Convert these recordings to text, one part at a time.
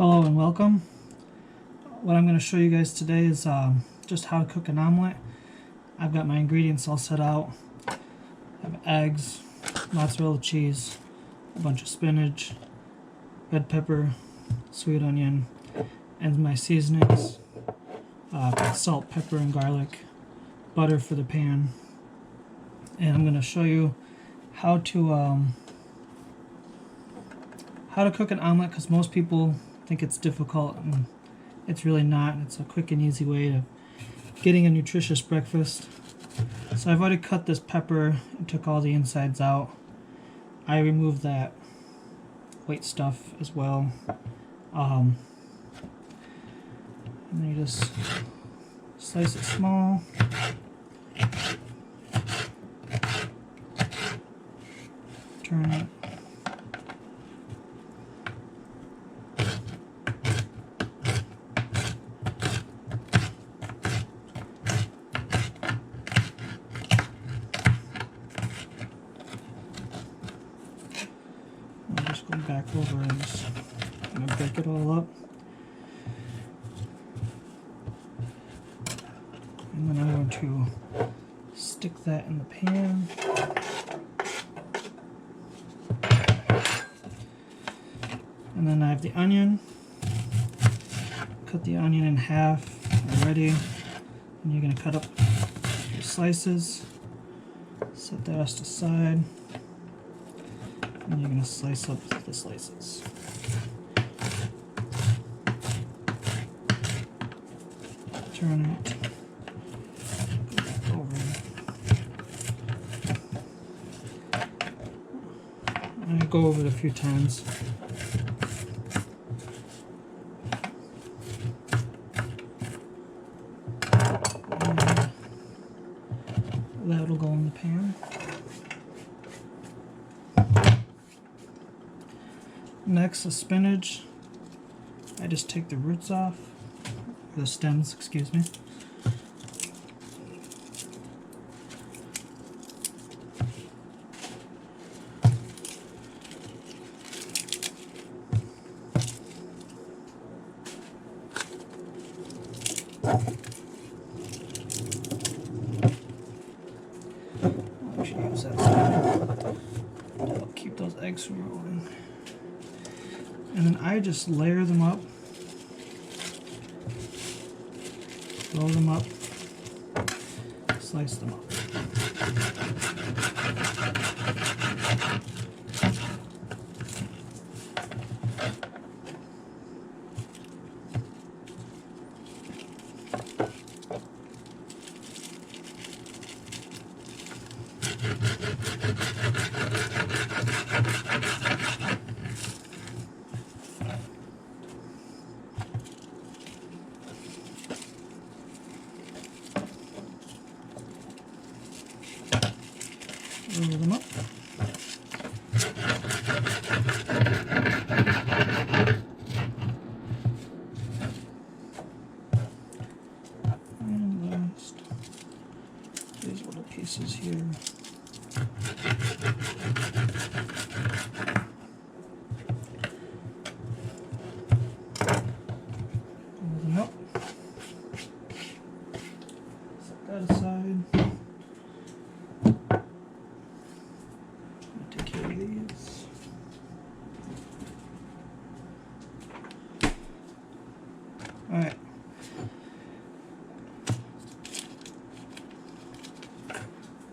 Hello and welcome. What I'm going to show you guys today is just how to cook an omelet. I've got my ingredients all set out. I have eggs, mozzarella cheese, a bunch of spinach, red pepper, sweet onion, and my seasonings, salt, pepper, and garlic, butter for the pan. And I'm going to show you how to cook an omelet, because most people think it's difficult, and it's really not. It's a quick and easy way of getting a nutritious breakfast. So I've already cut this pepper and took all the insides out. I removed that white stuff as well. And then you just slice it small. Turn it. I'm just going back over and just going to break it all up. And then I'm going to stick that in the pan. And then I have the onion. Cut the onion in half already. And you're going to cut up your slices. Set the rest aside. And you're going to slice up the slices. Turn it. Go back over. I'm going to go over it a few times. That'll go in the pan. Next, the spinach. I just take the roots off, the stems, excuse me. I should use that to help keep those eggs from rolling. And then I just layer them up, roll them up, slice them up. Roll them up. And last, these little pieces here. Roll them up. Set that aside. These. Alright.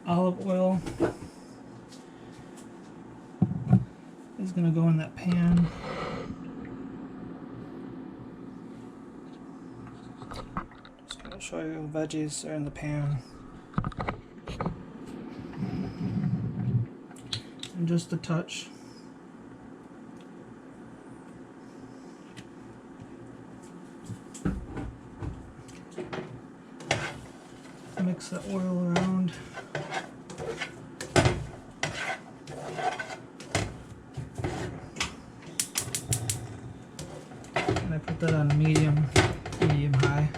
Olive oil is going to go in that pan. Just going to show you the veggies are in the pan. And just a touch. Mix the oil around. And I put that on medium high.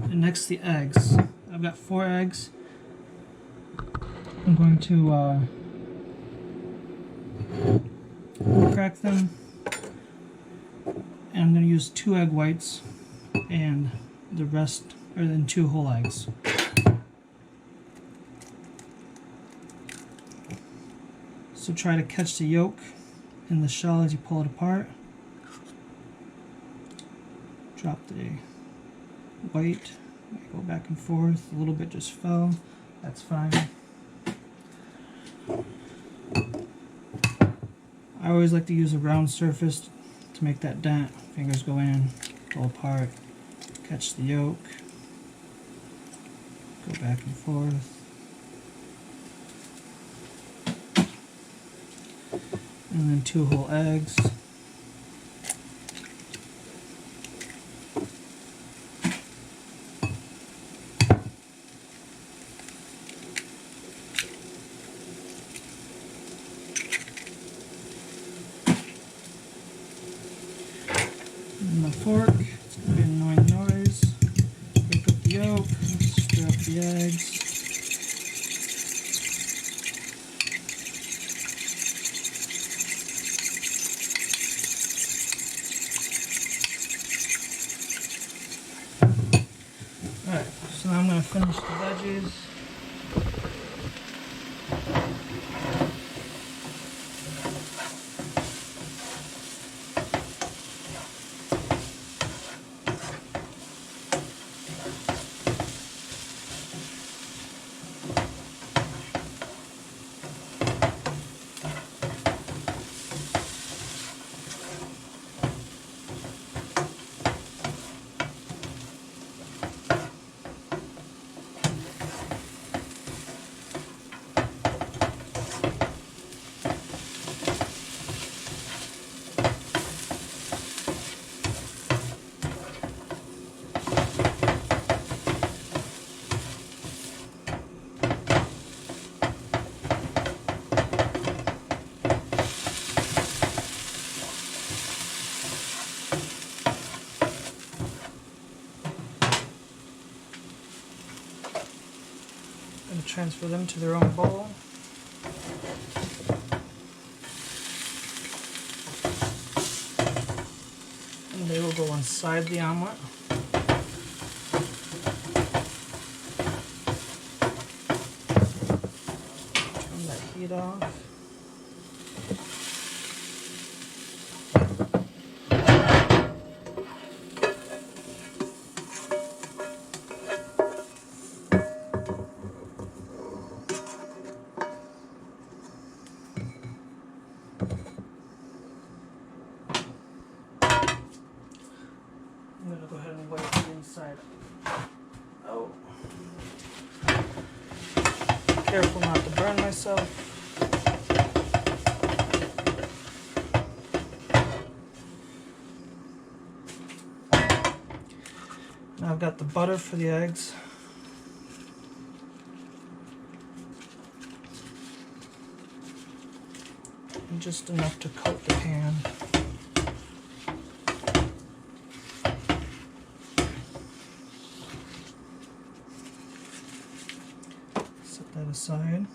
And next, the eggs. I've got 4 eggs. I'm going to crack them. And I'm going to use 2 egg whites and the rest, or then 2 whole eggs. So try to catch the yolk in the shell as you pull it apart. Drop the white, go back and forth, a little bit just fell, that's fine. I always like to use a round surface to make that dent. Fingers go in, pull apart, catch the yolk, go back and forth. And then 2 whole eggs. And the fork, it's going to be an annoying noise. Break up the yolk, stir up the eggs. Alright, so now I'm going to finish the veggies. And transfer them to their own bowl. And they will go inside the omelet. Turn that heat off. I'm going to go ahead and wipe the inside. Oh. Careful not to burn myself. Now I've got the butter for the eggs. And just enough to coat the pan. Set that aside.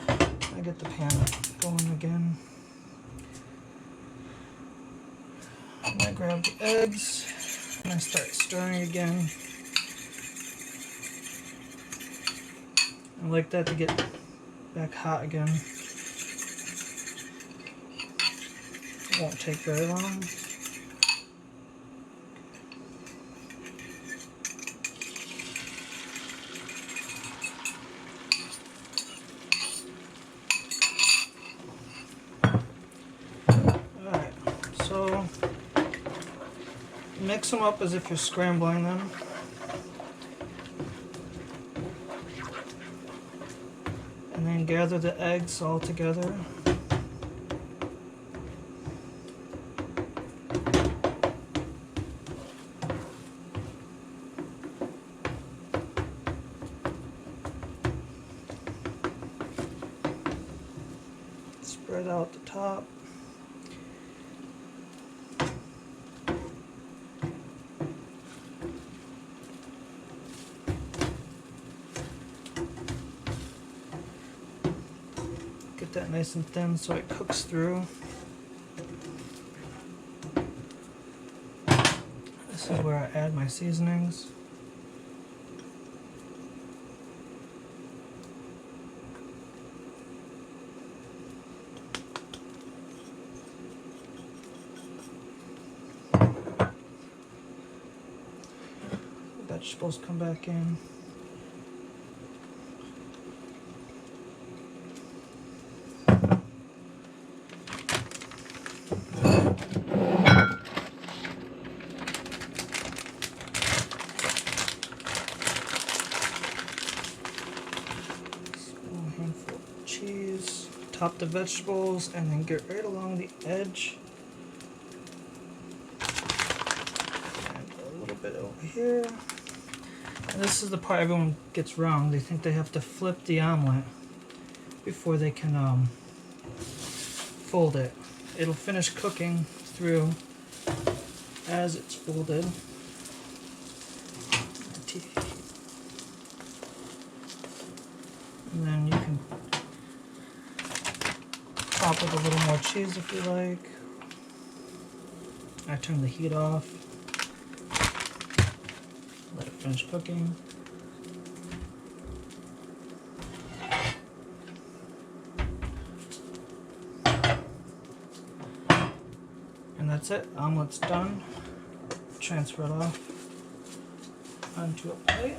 I get the pan going again. And I grab the eggs and I start stirring again. I like that to get back hot again. It won't take very long. Alright, so mix them up as if you're scrambling them. And then gather the eggs all together. Spread out the top. Get that nice and thin so it cooks through. add my seasonings. Vegetables come back in. Small handful of cheese. Top the vegetables and then get right along the edge. And a little bit over here. And this is the part everyone gets wrong. They think they have to flip the omelet before they can fold it. It'll finish cooking through as it's folded. And then you can top with a little more cheese if you like. I turn the heat off. Let it finish cooking. And that's it. Omelet's done. Transfer it off onto a plate.